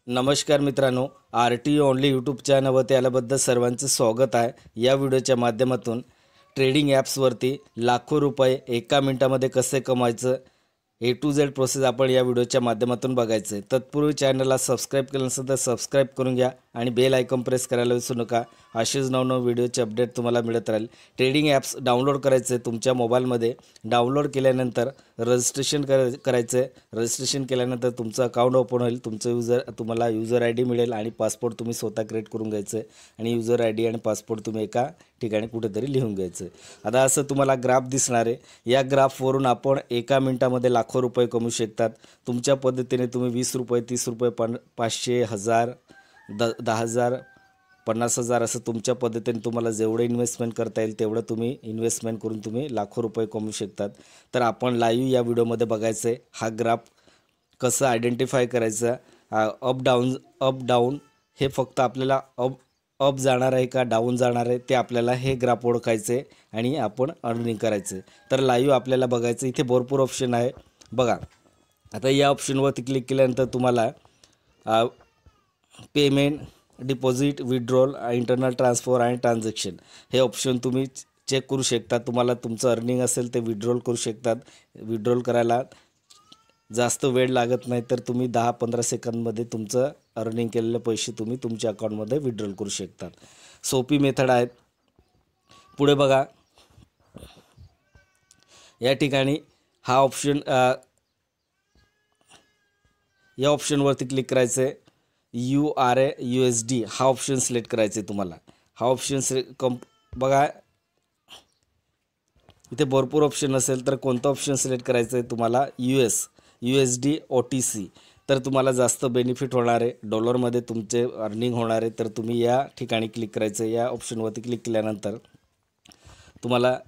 नमस्कार मित्रांनो, R T only YouTube चॅनलवरती आल्याबद्दल सर्वांचं स्वागत आहे। या व्हिडिओच्या माध्यमातून ट्रेडिंग ॲप्सवरती लाखो रुपये एका मिनिटामध्ये कसे कमवायचं ए टू झेड प्रोसेस आपण या व्हिडिओच्या माध्यमातून बघायचं आहे। तत्पूर्वी चॅनलला सबस्क्राईब केलं नसेल तर सबस्क्राईब करून घ्या आणि बेल आयकॉन प्रेस करायला विसरू नका। असेच नवनवीन व्हिडिओचे अपडेट तुम्हाला मिळत राहील। ट्रेडिंग ॲप्स डाउनलोड करायचे तुमच्या मोबाईलमध्ये। डाउनलोड केल्यानंतर रजिस्ट्रेशन करायचं आहे। रजिस्ट्रेशन केल्यानंतर तुमचं अकाउंट ओपन होईल। तुम्हाला यूजर आय डी मिळेल आणि पासपोर्ट तुम्ही स्वतः क्रिएट करून घ्यायचं आहे आणि यूजर आय डी आणि पासपोर्ट तुम्ही एका ठिकाणी कुठेतरी लिहून घ्यायचं आहे। आता असं तुम्हाला ग्राफ दिसणार आहे। या ग्राफवरून आपण एका मिनिटामध्ये लाखो रुपये कमवू शकतात। तुमच्या पद्धतीने तुम्ही 20 रुपये 30 रुपये 500 1000 10,000 50,000 असं तुमच्या पद्धतीने तुम्हाला जेवढे इन्व्हेस्टमेंट करता येईल तेवढं तुम्ही इन्व्हेस्टमेंट करून तुम्ही लाखो रुपये कमवू शकतात। तर आपण लाईव्ह या व्हिडिओमध्ये बघायचं आहे हा ग्राफ कसं आयडेंटिफाय करायचं। अप डाऊन हे फक्त आपल्याला अप जाणार आहे का डाऊन जाणार आहे ते आपल्याला हे ग्राफ ओळखायचे आणि आपण अर्निंग करायचे। तर लाईव्ह आपल्याला बघायचं। इथे भरपूर ऑप्शन आहे बघा। आता या ऑप्शनवरती क्लिक केल्यानंतर तुम्हाला payment, deposit, withdrawal, internal transfer आणि ट्रान्झॅक्शन हे ऑप्शन तुम्ही चेक करू शकता। तुम्हाला तुमचं अर्निंग असेल ते विड्रॉल करू शकतात। विड्रॉल करायला जास्त वेळ लागत नाही, तर तुम्ही 10-15 सेकंदमध्ये तुमचं अर्निंग केलेले पैसे तुम्ही तुमच्या अकाउंटमध्ये विड्रॉल करू शकतात। सोपी मेथड आहेत। पुढे बघा, या ठिकाणी हा ऑप्शन या ऑप्शनवरती क्लिक करायचं आहे। USD हा ऑप्शन सिलेक्ट करायचं आहे तुम्हाला। हा ऑप्शन बघा, इथे भरपूर ऑप्शन असेल तर कोणता ऑप्शन सिलेक्ट करायचं आहे तुम्हाला? USD OTC तर तुम्हाला जास्त बेनिफिट होणार आहे। डॉलरमध्ये तुमचे अर्निंग होणार आहे। तर तुम्ही या ठिकाणी क्लिक करायचं। या ऑप्शनवरती क्लिक केल्यानंतर तुम्हाला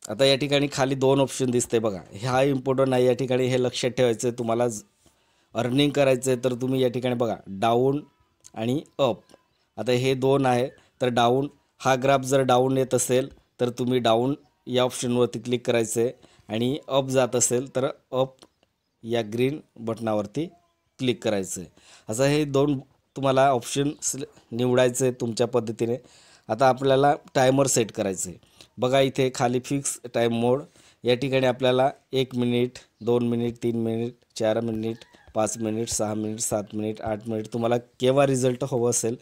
आता या ठिकाणी खाली 2 ऑप्शन दिसते बघा। हा इम्पॉर्टंट आहे, या ठिकाणी हे लक्षात ठेवायचं आहे। तुम्हाला अर्निंग करायचं आहे तर तुम्ही या ठिकाणी बघा डाऊन आणि अप। आता हे 2 आहे, तर डाऊन हा ग्राफ जर डाऊन येत असेल तर तुम्ही डाऊन या ऑप्शनवरती क्लिक करायचं आहे आणि अप जात असेल तर अप या ग्रीन बटनावरती क्लिक करायचं आहे। असं हे 2 तुम्हाला ऑप्शन निवडायचं आहे तुमच्या पद्धतीने। आता आपल्याला टायमर सेट करायचं आहे बघा। इथे खाली फिक्स टाईम मोड या ठिकाणी आपल्याला 1 minute 2 minute 3 minute 4 minute 5 minute 6 minute 7 minute 8 minute तुम्हाला केव्हा रिझल्ट हवं असेल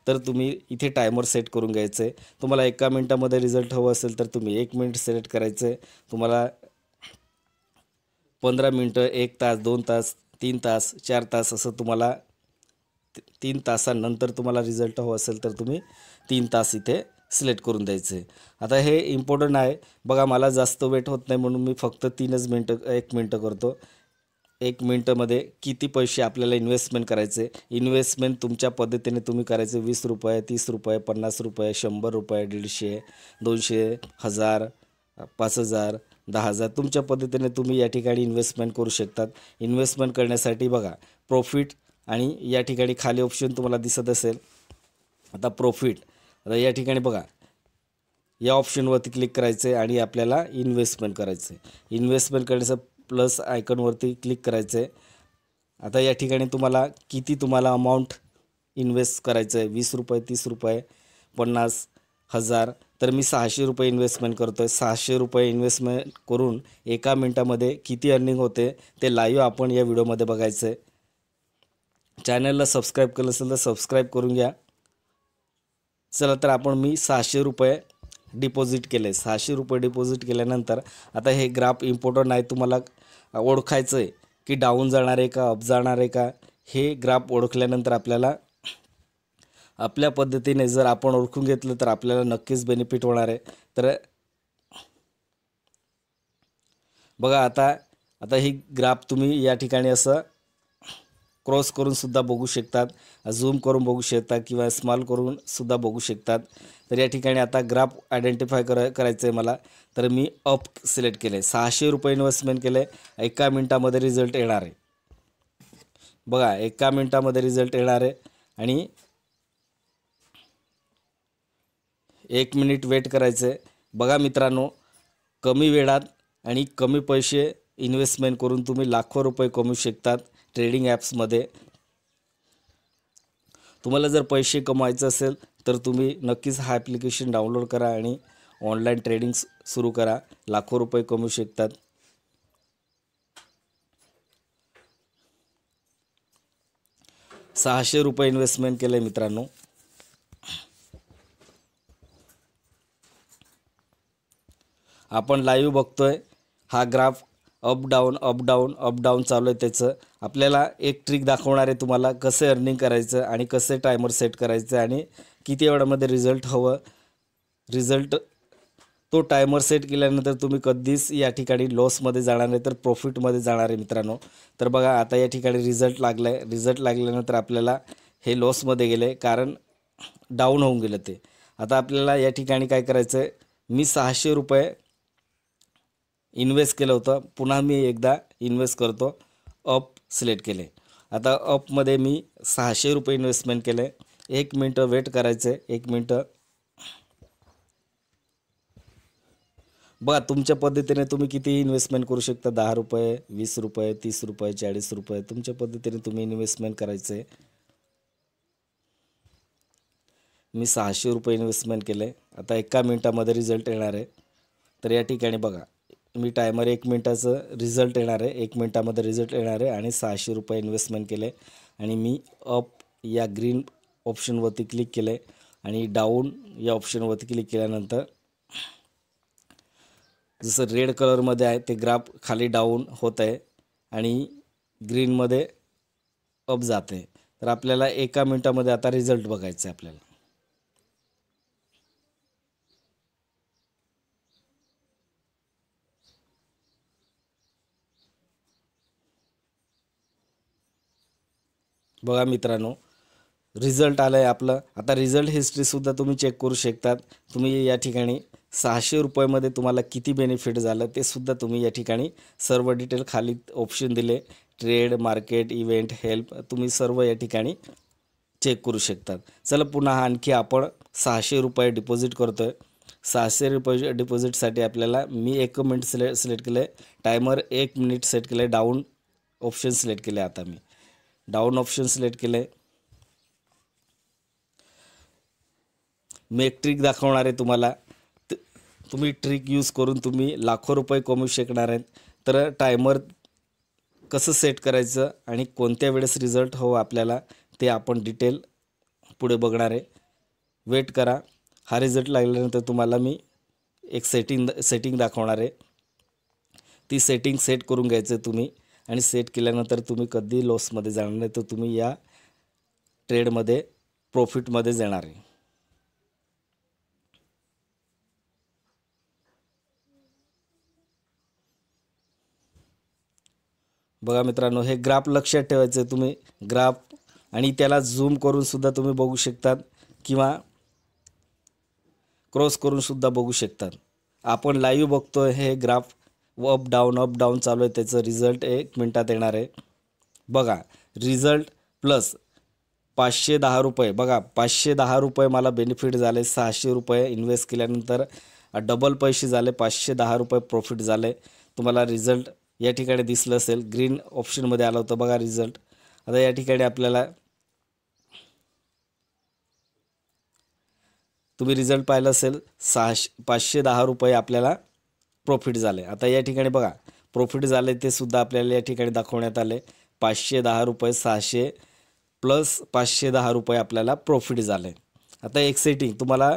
तर तुम्ही इथे टायमर सेट करून घ्यायचं आहे। तुम्हाला एका मिनिटामध्ये रिझल्ट हवं असेल तर तुम्ही 1 मिनिट सिलेक्ट करायचं आहे। तुम्हाला 15 मिनटं 1 तास 2 तास 3 तास 4 तास असं तुम्हाला 3 तासानंतर तुम्हाला रिझल्ट हवं असेल तर तुम्ही 3 तास इथे सिलेक्ट करून द्यायचं आहे। आता हे इम्पॉर्टंट आहे बघा। मला जास्त वेट होत नाही म्हणून मी फक्त 1 मिनटं करतो। 1 मिनटामध्ये किती पैसे आपल्याला इन्व्हेस्टमेंट करायचे? इन्व्हेस्टमेंट तुमच्या पद्धतीने तुम्ही करायचे। 20 रुपये 30 रुपये 50 रुपये 100 रुपये 150 200 1000 5000 10,000 तुमच्या पद्धतीने तुम्ही या ठिकाणी इन्व्हेस्टमेंट करू शकतात। इन्व्हेस्टमेंट करण्यासाठी बघा प्रॉफिट आणि या ठिकाणी खाली ऑप्शन तुम्हाला दिसत असेल। आता प्रॉफिट, आता या ठिकाणी बघा या ऑप्शनवरती क्लिक करायचं आहे आणि आपल्याला इन्व्हेस्टमेंट करायचं आहे। इन्व्हेस्टमेंट करण्याचं प्लस आयकॉनवरती क्लिक करायचं आहे। आता या ठिकाणी तुम्हाला किती अमाऊंट इन्व्हेस्ट करायचं आहे? 20 रुपये 30 रुपये 50 1000 तर मी 600 रुपये इन्व्हेस्टमेंट करतो आहे। 600 रुपये इन्व्हेस्टमेंट करून एका मिनिटामध्ये किती अर्निंग होते ते लाईव्ह आपण या व्हिडिओमध्ये बघायचं आहे। चॅनलला सबस्क्राईब केलं असेल तर सबस्क्राईब करून घ्या। चला तर आपण मी 600 रुपये डिपॉझिट केले। 600 रुपये डिपॉझिट केल्यानंतर आता हे ग्राफ इम्पॉर्टंट आहे। तुम्हाला ओळखायचं आहे की डाऊन जाणार आहे का अप जाणार आहे का। हे ग्राफ ओळखल्यानंतर आपल्याला आपल्या पद्धतीने जर आपण ओळखून घेतलं तर आपल्याला नक्कीच बेनिफिट होणार आहे। तर बघा आता ही ग्राफ तुम्ही या ठिकाणी असं क्रॉस करून सुद्धा बघू शकतात, झूम करून बघू शकतात किंवा स्मॉल करून सुद्धा बघू शकतात। तर या ठिकाणी आता ग्राफ आयडेंटिफाय करायचं आहे मला, तर मी अप सिलेक्ट केले। 600 रुपये इन्व्हेस्टमेंट केले। एका मिनिटामध्ये रिझल्ट येणार आहे बघा। एका मिनिटामध्ये रिझल्ट येणार आहे आणि 1 मिनिट वेट करायचं आहे बघा मित्रांनो। कमी वेळात आणि कमी पैसे इन्व्हेस्टमेंट करून तुम्ही लाखो रुपये कमवू शकतात ट्रेडिंग ॲप्समध्ये। तुम्हाला जर पैसे कमवायचे असेल तर तुम्ही नक्कीच हा ॲप्लिकेशन डाउनलोड करा आणि ऑनलाईन ट्रेडिंग सुरू करा. लाखो रुपये कमवू शकतात. ₹600 इन्व्हेस्टमेंट केलं आहे मित्रांनो. आपण लाईव्ह बघतोय. हा graph up down up down up down चालू आहे. त्याचं आपल्याला एक ट्रिक दाखवणार आहे तुम्हाला कसं अर्निंग करायचं आणि कसे टायमर सेट करायचं आणि किती वेळामध्ये रिझल्ट हवं. रिझल्ट तो टायमर सेट केल्यानंतर तुम्ही कधीच या ठिकाणी लॉसमध्ये जाणार नाही तर प्रॉफिटमध्ये जाणार आहे मित्रांनो. तर बघा आता या ठिकाणी रिझल्ट लागला आहे. रिझल्ट लागल्यानंतर आपल्याला हे लॉसमध्ये गेले कारण डाऊन होऊन गेलं ते. आता आपल्याला या ठिकाणी काय करायचं आहे, मी ₹600 इन्व्हेस्ट केलं होतं. पुन्हा मी एकदा इन्व्हेस्ट करतो. अप सिलेक्ट केले. आता अपमध्ये मी ₹600 इन्व्हेस्टमेंट केलं आहे. 1 मिनटं वेट करायचं आहे. 1 मिनटं. बघा तुमच्या पद्धतीने तुम्ही किती इन्व्हेस्टमेंट करू शकता. ₹10, ₹20, ₹30, ₹40 तुमच्या पद्धतीने तुम्ही इन्व्हेस्टमेंट करायचं आहे. मी ₹600 इन्व्हेस्टमेंट केलं आहे. आता 1 मिनटामध्ये रिझल्ट येणार आहे. तर या ठिकाणी बघा मी टायमर 1 मिनटाचं रिझल्ट येणार आहे. 1 मिनटामध्ये रिझल्ट येणार आहे आणि ₹600 इन्व्हेस्टमेंट केले आणि मी अप या ग्रीन ऑप्शनवरती क्लिक केलं आहे आणि डाऊन या ऑप्शनवरती क्लिक केल्यानंतर जसं रेड कलरमध्ये आहे ते ग्राफ खाली डाऊन होत आहे आणि ग्रीनमध्ये अप जाते. तर आपल्याला 1 मिनटामध्ये आता रिझल्ट बघायचं आहे आपल्याला. बघा मित्रांनो रिझल्ट आलं आहे आपलं. आता रिझल्ट हिस्ट्रीसुद्धा तुम्ही चेक करू शकतात. तुम्ही या ठिकाणी ₹600 तुम्हाला किती बेनिफिट झालं ते सुद्धा तुम्ही या ठिकाणी सर्व डिटेल खाली ऑप्शन दिले. ट्रेड, मार्केट, इव्हेंट, हेल्प तुम्ही सर्व या ठिकाणी चेक करू शकतात. चला पुन्हा आणखी आपण ₹600 डिपॉझिट करतो आहे. ₹600 डिपॉझिटसाठी आपल्याला मी 1 मिनिट सिलेक्ट केलं आहे. टायमर 1 मिनिट सेट केलं आहे. डाऊन ऑप्शन सिलेक्ट केलं आहे. आता मी डाऊन ऑप्शन सिलेक्ट केलं आहे. मी एक ट्रिक दाखवणार आहे तुम्हाला. तुम्ही ट्रिक यूज करून तुम्ही लाखो रुपये कमवू शकणार आहेत. तर टायमर कसं सेट करायचं आणि कोणत्या वेळेस रिझल्ट हवं आपल्याला ते आपण डिटेल पुढे बघणार आहे. वेट करा. हा रिझल्ट लागल्यानंतर तुम्हाला मी एक सेटिंग दाखवणार आहे. ती सेटिंग सेट करून घ्यायचं तुम्ही आणि सेट केल्यानंतर तुम्ही कधी लॉसमध्ये जाणार नाही तर तुम्ही या ट्रेडमध्ये प्रॉफिटमध्ये जाणार आहे. बघा मित्रांनो हे ग्राफ लक्षात ठेवायचं आहे तुम्ही. ग्राफ आणि त्याला झूम करून सुद्धा तुम्ही बघू शकतात किंवा क्रॉस करून सुद्धा बघू शकतात. आपण लाईव्ह बघतोय हे ग्राफ अप डाऊन चालू आहे. त्याचं रिझल्ट 1 मिनटात येणार आहे. बघा रिझल्ट प्लस ₹510. बघा ₹510 मला बेनिफिट झाले. ₹600 इन्व्हेस्ट केल्यानंतर डबल पैसे झाले. ₹510 प्रॉफिट झाले. तुम्हाला रिझल्ट या ठिकाणी दिसलं असेल. ग्रीन ऑप्शनमध्ये आलं होतं बघा रिझल्ट. आता या ठिकाणी आपल्याला तुम्ही रिझल्ट पाहिलं असेल. ₹510 आपल्याला प्रॉफिट झाले. आता या ठिकाणी बघा प्रॉफिट झाले ते सुद्धा आपल्याला या ठिकाणी दाखवण्यात आले. ₹510 600 प्लस ₹510 आपल्याला प्रॉफिट झाले. आता एक सेटिंग तुम्हाला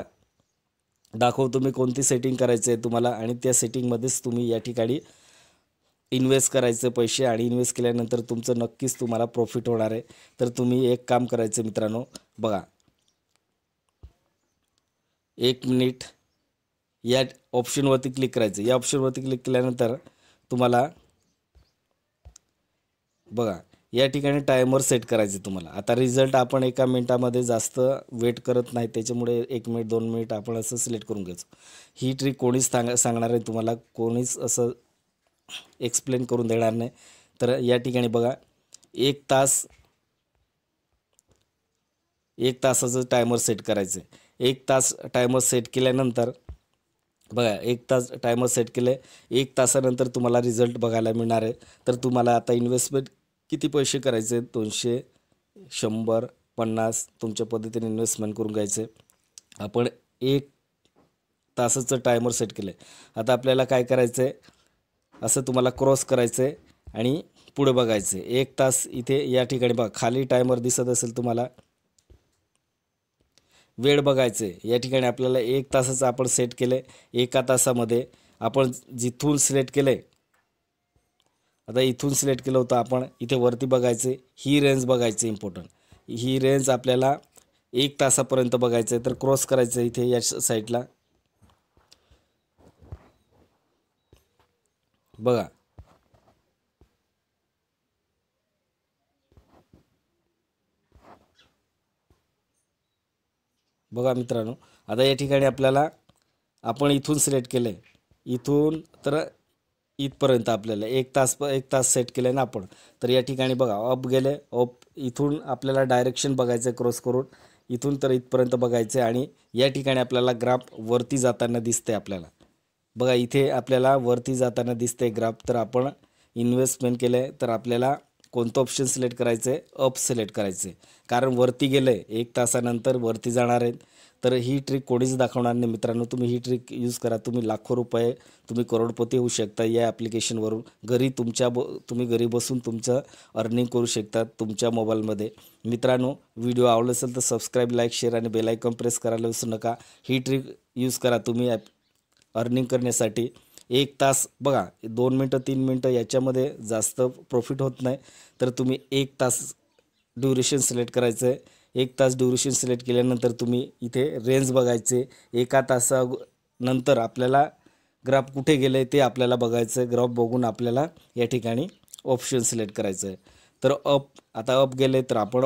दाखवतो मी कोणती सेटिंग करायचं आहे तुम्हाला आणि त्या सेटिंगमध्येच तुम्ही या ठिकाणी इन्व्हेस्ट करायचे पैसे आणि इन्व्हेस्ट केल्यानंतर तुमचं नक्कीच तुम्हाला प्रॉफिट होणार आहे. तर तुम्ही एक काम करायचं मित्रांनो. बघा 1 मिनिट या ऑप्शनवरती क्लिक करायचं. या ऑप्शनवरती क्लिक केल्यानंतर तुम्हाला बघा या ठिकाणी टायमर सेट करायचे तुम्हाला. आता रिझल्ट आपण 1 मिनिटामध्ये जास्त वेट करत नाही त्याच्यामुळे 1 मिनिट 2 मिनिट आपण असं सिलेक्ट करून घ्यायचं. ही ट्रिक कोणीच सांगणार आहे तुम्हाला. कोणीच असं एक्सप्लेन करून देणार नाही. तर या ठिकाणी बघा 1 तासाचं टायमर सेट करायचं आहे. 1 तास टायमर सेट केल्यानंतर बघा 1 तास टायमर सेट केले. 1 तासानंतर तुम्हाला रिझल्ट बघायला मिळणार आहे. तर तुम्हाला आता इन्व्हेस्टमेंट किती पैसे करायचे? 200, 100, 50 तुमच्या पद्धतीने इन्व्हेस्टमेंट करून घ्यायचे. आपण 1 तासाचं टायमर सेट केलं आहे. आता आपल्याला काय करायचं आहे, असं तुम्हाला क्रॉस करायचं आहे आणि पुढे बघायचं आहे. 1 तास इथे या ठिकाणी बघा, खाली टायमर दिसत असेल तुम्हाला, वेळ बघायचं आहे. या ठिकाणी आपल्याला 1 तासाचं आपण सेट केलं आहे. 1 तासामध्ये आपण जिथून सिलेक्ट केलं आहे, आता इथून सिलेक्ट केलं होतं आपण, इथे वरती बघायचं आहे, ही रेंज बघायची इम्पॉर्टंट. ही रेंज आपल्याला 1 तासापर्यंत बघायचं आहे. तर क्रॉस करायचं आहे इथे या साईडला बघा. बघा मित्रांनो, आता या ठिकाणी आपल्याला, आपण इथून सिलेक्ट केलं आहे, इथून तर इथपर्यंत आपल्याला 1 तास सेट केलं आहे ना आपण. तर या ठिकाणी बघा अप गेले, अप इथून आपल्याला डायरेक्शन बघायचं आहे क्रॉस करून, इथून तर इथपर्यंत बघायचं आहे. आणि या ठिकाणी आपल्याला ग्राफ वरती जाताना दिसते आपल्याला बघा, इथे आपल्याला वरती जाताना दिसते ग्राफ. तर आपण इन्व्हेस्टमेंट केलं आहे, तर आपल्याला कोणतं ऑप्शन सिलेक्ट करायचं आहे, अप सिलेक्ट करायचं आहे. कारण वरती गेलं आहे, 1 तासानंतर वरती जाणार आहेत. तर ही ट्रिक कोणीच दाखवणार नाही मित्रांनो. तुम्ही ही ट्रिक यूज करा. तुम्ही लाखो रुपये, तुम्ही करोडपती होऊ शकता या ॲप्लिकेशनवरून. तुम्ही घरी बसून तुमचं अर्निंग करू शकता तुमच्या मोबाईलमध्ये. मित्रांनो, व्हिडिओ आवडला असेल तर सबस्क्राईब, लाईक, शेअर आणि बेल आयकॉन प्रेस करायला विसरू नका. ही ट्रिक यूज करा तुम्ही अर्निंग करण्यासाठी. 1 तास बघा, 2 मिनटं 3 मिनटं याच्यामध्ये जास्त प्रॉफिट होत नाही. तर तुम्ही 1 तास ड्युरेशन सिलेक्ट करायचं आहे. 1 तास ड्युरेशन सिलेक्ट केल्यानंतर तुम्ही इथे रेंज बघायचे. 1 तासानंतर आपल्याला ग्राफ कुठे गेलं आहे ते आपल्याला बघायचं आहे. ग्राफ बघून आपल्याला या ठिकाणी ऑप्शन सिलेक्ट करायचं आहे. तर आता अप गेले तर आपण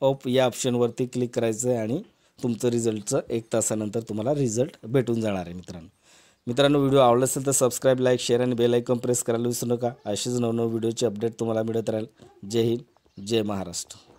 अप या ऑप्शनवरती क्लिक करायचं आहे आणि तुमचं रिझल्टचं 1 तासानंतर तुम्हाला रिझल्ट भेटून जाणार आहे मित्रांनो, व्हिडिओ आवडला असेल तर सबस्क्राईब, लाईक, शेअर आणि बेल आयकॉन प्रेस करायला विसरू नका. असेच नवनवीन व्हिडिओचे अपडेट तुम्हाला मिळत राहील. जय हिंद, जय महाराष्ट्र.